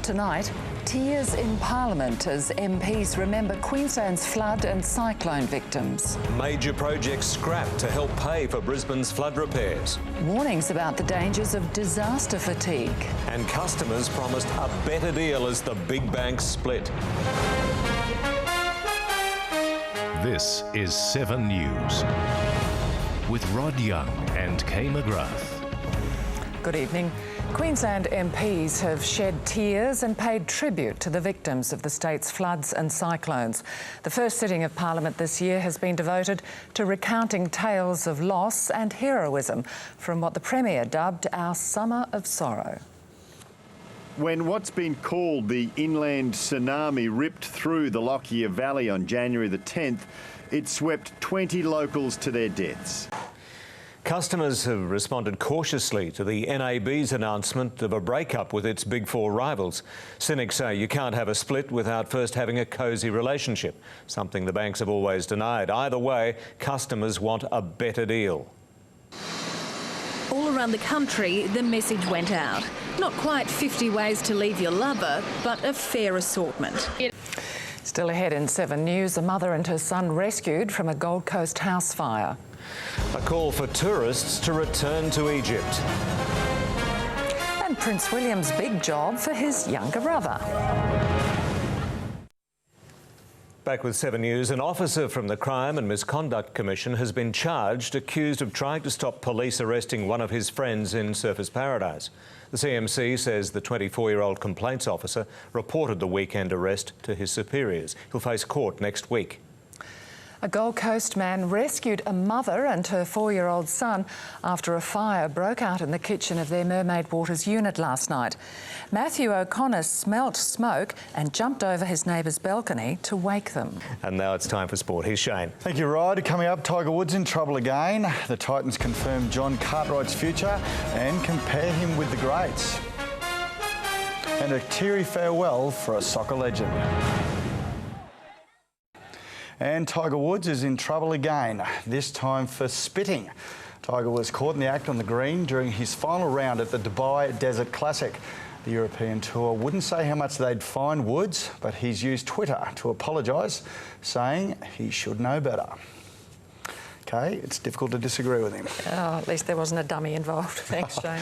tonight, tears in Parliament as MPs remember Queensland's flood and cyclone victims. Major projects scrapped to help pay for Brisbane's flood repairs. Warnings about the dangers of disaster fatigue. And customers promised a better deal as the big banks split. This is 7 News with Rod Young and Kay McGrath. Good evening. Queensland MPs have shed tears and paid tribute to the victims of the state's floods and cyclones. The first sitting of Parliament this year has been devoted to recounting tales of loss and heroism from what the Premier dubbed our Summer of Sorrow. When what's been called the inland tsunami ripped through the Lockyer Valley on January the 10th, it swept 20 locals to their deaths. Customers have responded cautiously to the NAB's announcement of a breakup with its Big Four rivals. Cynics say you can't have a split without first having a cosy relationship, something the banks have always denied. Either way, customers want a better deal. All around the country, the message went out. Not quite 50 ways to leave your lover, but a fair assortment. Still ahead in 7 News, a mother and her son rescued from a Gold Coast house fire. A call for tourists to return to Egypt. And Prince William's big job for his younger brother. Back with 7 News, an officer from the Crime and Misconduct Commission has been charged, accused of trying to stop police arresting one of his friends in Surfers Paradise. The CMC says the 24-year-old complaints officer reported the weekend arrest to his superiors. He'll face court next week. A Gold Coast man rescued a mother and her 4-year-old son after a fire broke out in the kitchen of their Mermaid Waters unit last night. Matthew O'Connor smelt smoke and jumped over his neighbour's balcony to wake them. And now it's time for sport. Here's Shane. Thank you, Rod. Coming up, Tiger Woods in trouble again. The Titans confirm John Cartwright's future and compare him with the greats. And a teary farewell for a soccer legend. And Tiger Woods is in trouble again, this time for spitting. Tiger was caught in the act on the green during his final round at the Dubai Desert Classic. The European Tour wouldn't say how much they'd fine Woods, but he's used Twitter to apologise, saying he should know better. Okay, it's difficult to disagree with him. Oh, at least there wasn't a dummy involved. Thanks, Shane.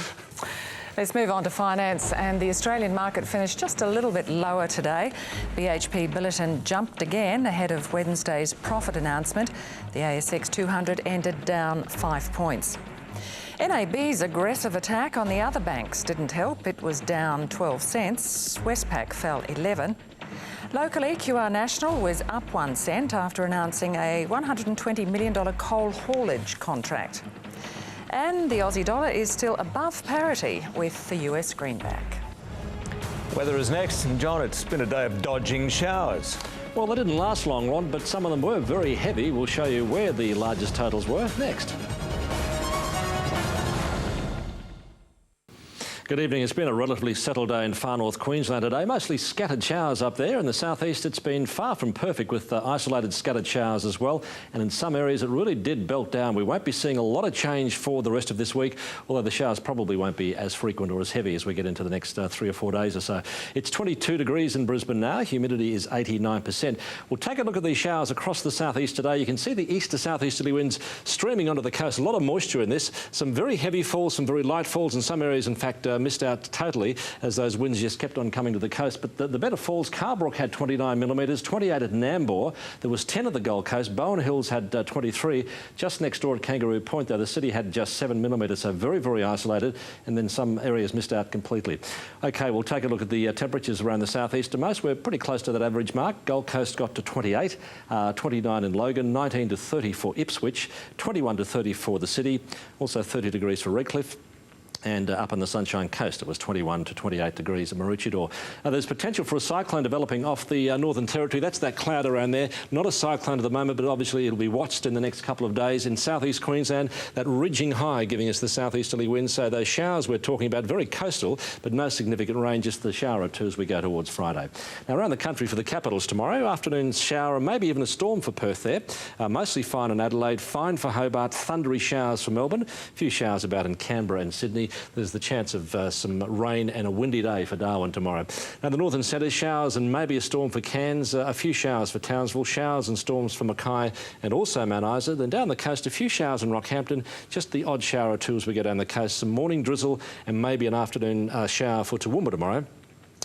Let's move on to finance, and the Australian market finished just a little bit lower today. BHP Billiton jumped again ahead of Wednesday's profit announcement. The ASX 200 ended down 5 points. NAB's aggressive attack on the other banks didn't help. It was down 12 cents. Westpac fell 11. Locally, QR National was up 1 cent after announcing a $120 million coal haulage contract. And the Aussie dollar is still above parity with the US greenback. Weather is next, and John, it's been a day of dodging showers. Well, they didn't last long, Ron, but some of them were very heavy. We'll show you where the largest totals were next. Good evening. It's been a relatively settled day in far north Queensland today. Mostly scattered showers up there. In the southeast, it's been far from perfect with isolated scattered showers as well. And in some areas, it really did belt down. We won't be seeing a lot of change for the rest of this week, although the showers probably won't be as frequent or as heavy as we get into the next 3 or 4 days or so. It's 22 degrees in Brisbane now. Humidity is 89%. We'll take a look at these showers across the southeast today. You can see the east to southeasterly winds streaming onto the coast. A lot of moisture in this. Some very heavy falls, some very light falls in some areas. In fact, missed out totally as those winds just kept on coming to the coast. But the better falls, Carbrook had 29 millimetres, 28 at Nambour. There was 10 at the Gold Coast. Bowen Hills had 23. Just next door at Kangaroo Point, though, the city had just 7 millimetres, so very, very isolated. And then some areas missed out completely. OK, we'll take a look at the temperatures around the southeast and most. We're pretty close to that average mark. Gold Coast got to 28, 29 in Logan, 19 to 30 for Ipswich, 21 to 30 for the city, also 30 degrees for Redcliffe. And up on the Sunshine Coast, it was 21 to 28 degrees at Maroochydore. There's potential for a cyclone developing off the Northern Territory. That's that cloud around there. Not a cyclone at the moment, but obviously it'll be watched in the next couple of days. In southeast Queensland, that ridging high giving us the southeasterly winds. So those showers we're talking about, very coastal, but no significant rain, just the shower or two as we go towards Friday. Now, around the country for the capitals tomorrow, afternoon shower and maybe even a storm for Perth there. Mostly fine in Adelaide, fine for Hobart, thundery showers for Melbourne. A few showers about in Canberra and Sydney. there's the chance of some rain and a windy day for Darwin tomorrow. Now, the northern centre, showers and maybe a storm for Cairns, a few showers for Townsville, showers and storms for Mackay and also Mount Isa. Then down the coast, a few showers in Rockhampton, just the odd shower or two as we go down the coast. Some morning drizzle and maybe an afternoon shower for Toowoomba tomorrow.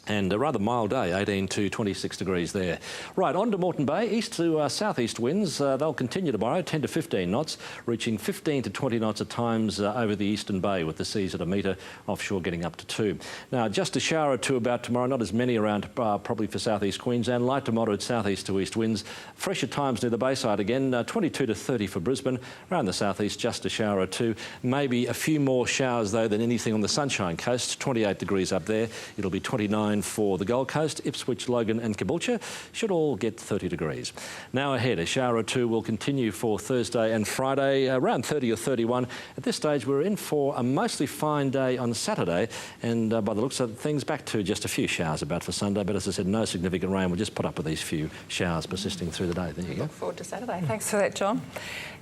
And a rather mild day, 18 to 26 degrees there. Right, on to Moreton Bay, east to southeast winds. They'll continue tomorrow, 10 to 15 knots, reaching 15 to 20 knots at times over the eastern bay, with the seas at 1 metre, offshore getting up to 2. Now, just a shower or two about tomorrow, not as many around probably for southeast Queensland. Light to moderate southeast to east winds. Fresh at times near the bayside again, 22 to 30 for Brisbane. Around the southeast, just a shower or two. Maybe a few more showers, though, than anything on the Sunshine Coast. 28 degrees up there. It'll be 29 for the Gold Coast. Ipswich, Logan and Caboolture should all get 30 degrees. Now ahead, a shower or two will continue for Thursday and Friday, around 30 or 31. At this stage, we're in for a mostly fine day on Saturday, and by the looks of things, back to just a few showers about for Sunday. But as I said, no significant rain. We'll just put up with these few showers persisting through the day. There you go. Look forward to Saturday. Thanks for that, John.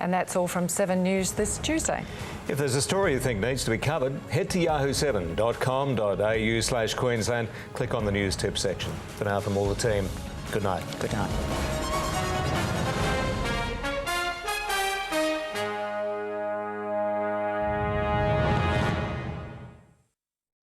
And that's all from 7 News this Tuesday. If there's a story you think needs to be covered, head to yahoo7.com.au/Queensland. Click on the news tips section. For now, from all the team, good night. Good night.